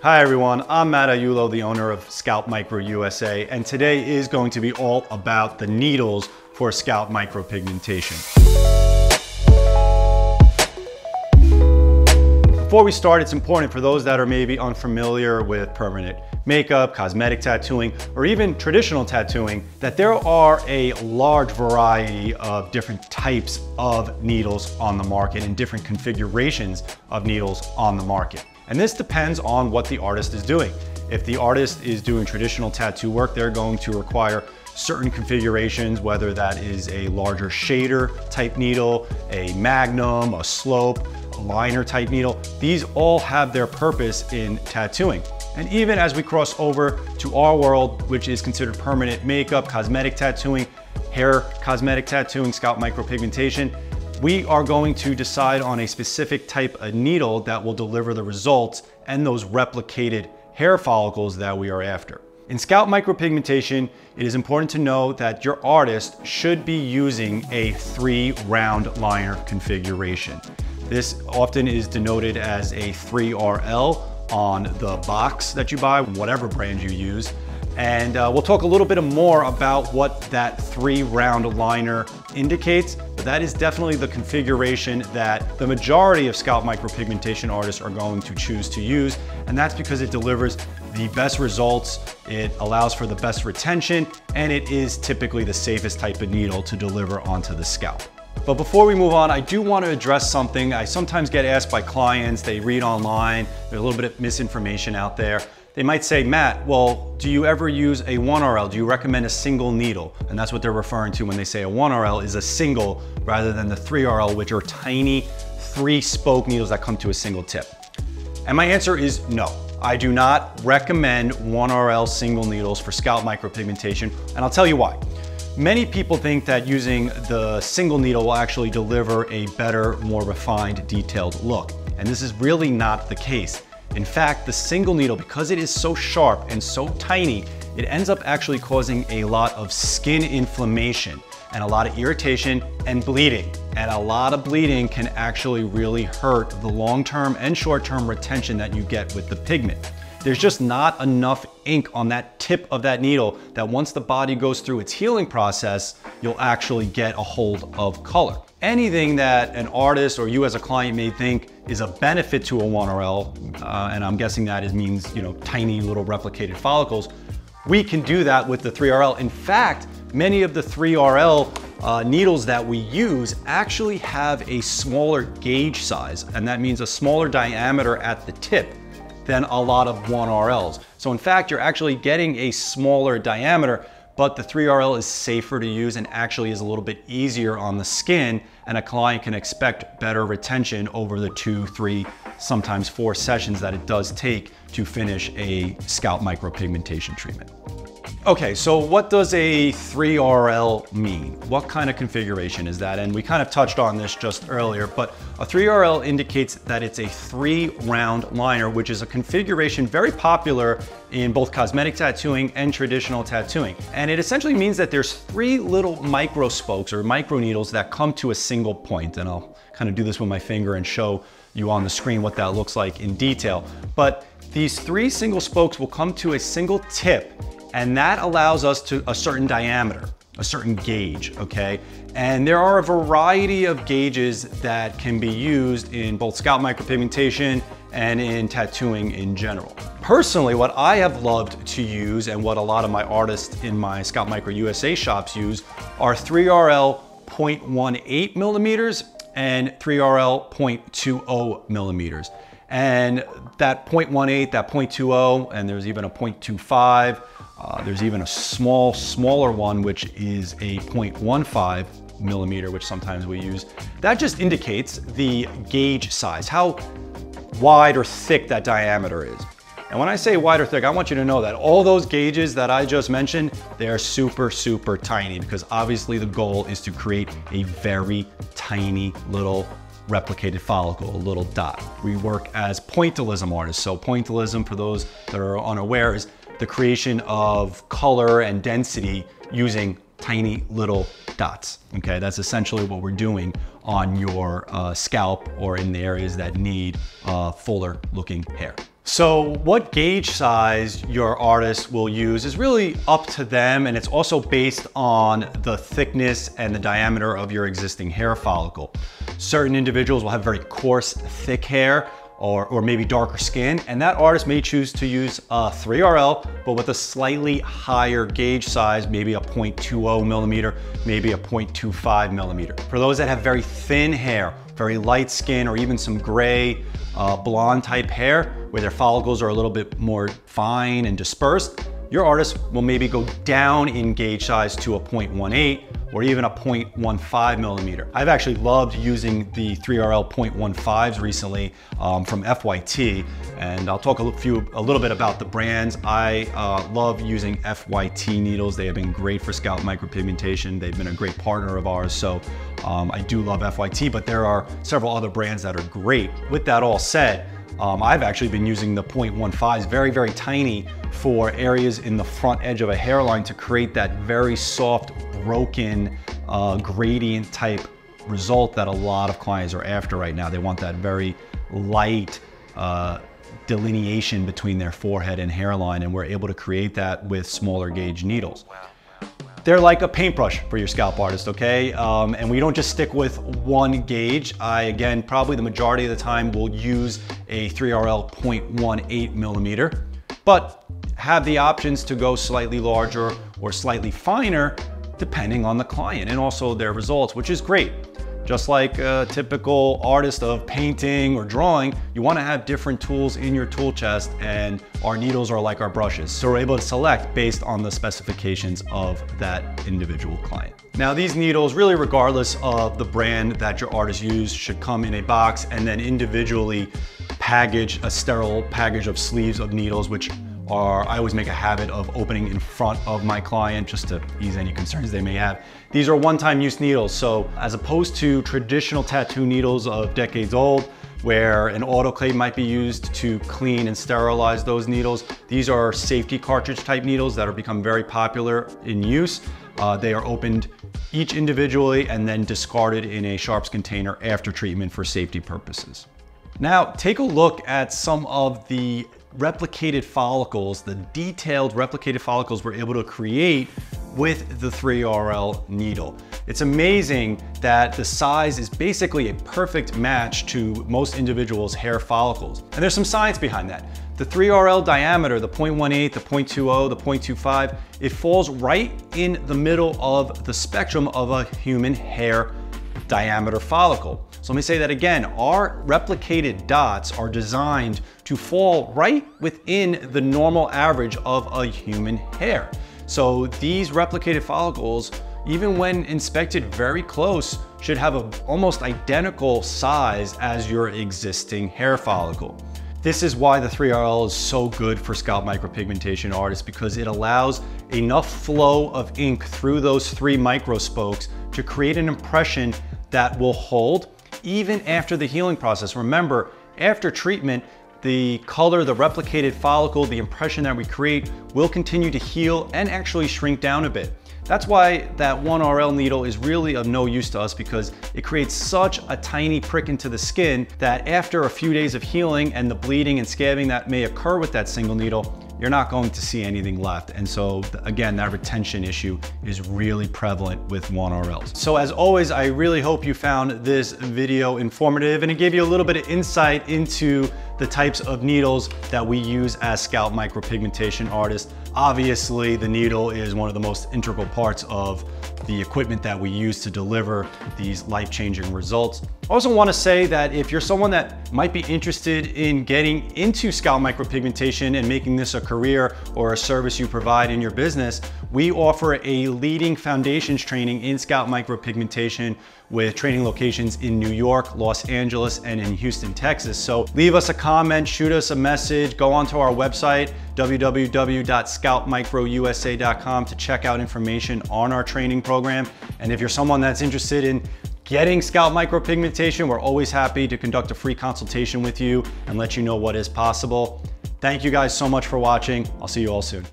Hi everyone, I'm Matt Aiello, the owner of Scout Micro USA, and today is going to be all about the needles for scalp micropigmentation. Before we start, it's important for those that are maybe unfamiliar with permanent makeup, cosmetic tattooing, or even traditional tattooing, that there are a large variety of different types of needles on the market and different configurations of needles on the market. And this depends on what the artist is doing. If the artist is doing traditional tattoo work, they're going to require certain configurations, whether that is a larger shader type needle, a magnum, a slope, a liner type needle. These all have their purpose in tattooing. And even as we cross over to our world, which is considered permanent makeup, cosmetic tattooing, hair cosmetic tattooing, scalp micropigmentation, we are going to decide on a specific type of needle that will deliver the results and those replicated hair follicles that we are after. In scalp micropigmentation, it is important to know that your artist should be using a 3-round liner configuration. This often is denoted as a 3RL on the box that you buy, whatever brand you use. And we'll talk a little bit more about what that 3-round liner indicates, but that is definitely the configuration that the majority of scalp micropigmentation artists are going to choose to use. And that's because it delivers the best results, it allows for the best retention, and it is typically the safest type of needle to deliver onto the scalp. But before we move on, I do want to address something. I sometimes get asked by clients, they read online, there's a little bit of misinformation out there. They might say, Matt, well, do you ever use a 1RL? Do you recommend a single needle? And that's what they're referring to when they say a 1RL is a single rather than the 3RL, which are tiny 3-spoke needles that come to a single tip. And my answer is no. I do not recommend 1RL single needles for scalp micropigmentation, and I'll tell you why. Many people think that using the single needle will actually deliver a better, more refined, detailed look. And this is really not the case. In fact, the single needle, because it is so sharp and so tiny, it ends up actually causing a lot of skin inflammation and a lot of irritation and bleeding. And a lot of bleeding can actually really hurt the long-term and short-term retention that you get with the pigment. There's just not enough ink on that tip of that needle that once the body goes through its healing process, you'll actually get a hold of color. Anything that an artist or you as a client may think is a benefit to a 1RL, and I'm guessing that means tiny little replicated follicles, we can do that with the 3RL. In fact, many of the 3RL needles that we use actually have a smaller gauge size, and that means a smaller diameter at the tip than a lot of 1RLs. So in fact, you're actually getting a smaller diameter, but the 3RL is safer to use and actually is a little bit easier on the skin, and a client can expect better retention over the 2, 3, sometimes 4 sessions that it does take to finish a scalp micropigmentation treatment. Okay, so what does a 3RL mean? What kind of configuration is that? And we kind of touched on this just earlier, but a 3RL indicates that it's a 3-round liner, which is a configuration very popular in both cosmetic tattooing and traditional tattooing. And it essentially means that there's 3 little micro spokes or micro needles that come to a single point. And I'll kind of do this with my finger and show you on the screen what that looks like in detail. But these 3 single spokes will come to a single tip, and that allows us to a certain diameter, a certain gauge, okay? And there are a variety of gauges that can be used in both scalp micropigmentation and in tattooing in general. Personally, what I have loved to use and what a lot of my artists in my Scout Micro USA shops use are 3RL 0.18 millimeters and 3RL 0.20 millimeters. And that 0.18, that 0.20, and there's even a 0.25, there's even a smaller one, which is a 0.15 millimeter, which sometimes we use. That just indicates the gauge size, how wide or thick that diameter is. And when I say wide or thick, I want you to know that all those gauges that I just mentioned, they're super, super tiny, because obviously the goal is to create a very tiny little replicated follicle, a little dot. We work as pointillism artists. So pointillism, for those that are unaware, is the creation of color and density using tiny little dots. Okay, that's essentially what we're doing on your scalp or in the areas that need fuller looking hair. So what gauge size your artist will use is really up to them, and it's also based on the thickness and the diameter of your existing hair follicle. Certain individuals will have very coarse, thick hair, or maybe darker skin, and that artist may choose to use a 3RL, but with a slightly higher gauge size, maybe a 0.20 millimeter, maybe a 0.25 millimeter. For those that have very thin hair, very light skin, or even some gray, blonde type hair, where their follicles are a little bit more fine and dispersed, your artist will maybe go down in gauge size to a 0.18 or even a 0.15 millimeter. I've actually loved using the 3RL 0.15s recently from FYT, and I'll talk a little bit about the brands. I love using FYT needles. They have been great for scalp micropigmentation. They've been a great partner of ours, so I do love FYT, but there are several other brands that are great. With that all said, I've actually been using the 0.15s, very, very tiny, for areas in the front edge of a hairline to create that very soft, broken, gradient type result that a lot of clients are after right now. They want that very light delineation between their forehead and hairline, and we're able to create that with smaller gauge needles. They're like a paintbrush for your scalp artist, okay? And we don't just stick with one gauge. Again, probably the majority of the time will use a 3RL 0.18 millimeter, but have the options to go slightly larger or slightly finer depending on the client and also their results, which is great. Just like a typical artist of painting or drawing, you want to have different tools in your tool chest, and our needles are like our brushes. So we're able to select based on the specifications of that individual client. Now these needles, really regardless of the brand that your artist used, should come in a box and then individually package a sterile package of sleeves of needles, which I always make a habit of opening in front of my client just to ease any concerns they may have. These are one-time use needles, so as opposed to traditional tattoo needles of decades old, where an autoclave might be used to clean and sterilize those needles, these are safety cartridge type needles that have become very popular in use. They are opened each individually and then discarded in a sharps container after treatment for safety purposes. Now take a look at some of the replicated follicles, the detailed replicated follicles we're able to create with the 3RL needle. It's amazing that the size is basically a perfect match to most individuals' hair follicles. And there's some science behind that. The 3RL diameter, the 0.18, the 0.20, the 0.25, it falls right in the middle of the spectrum of a human hair diameter follicle. So let me say that again. Our replicated dots are designed to fall right within the normal average of a human hair. So these replicated follicles, even when inspected very close, should have an almost identical size as your existing hair follicle. This is why the 3RL is so good for scalp micropigmentation artists, because it allows enough flow of ink through those 3 micro spokes to create an impression that will hold even after the healing process. Remember, after treatment, the color, the replicated follicle, the impression that we create will continue to heal and actually shrink down a bit. That's why that 1RL needle is really of no use to us, because it creates such a tiny prick into the skin that after a few days of healing and the bleeding and scabbing that may occur with that single needle, you're not going to see anything left. And so again, that retention issue is really prevalent with 1RLs. So as always, I really hope you found this video informative and it gave you a little bit of insight into the types of needles that we use as scalp micropigmentation artists. Obviously, the needle is one of the most integral parts of the equipment that we use to deliver these life-changing results. I also want to say that if you're someone that might be interested in getting into scalp micropigmentation and making this a career or a service you provide in your business, we offer a leading foundations training in scalp micropigmentation with training locations in New York, Los Angeles, and in Houston, Texas. So leave us a comment, shoot us a message, go onto our website, www.scalpmicrousa.com, to check out information on our training program. And if you're someone that's interested in getting scalp micropigmentation, we're always happy to conduct a free consultation with you and let you know what is possible. Thank you guys so much for watching. I'll see you all soon.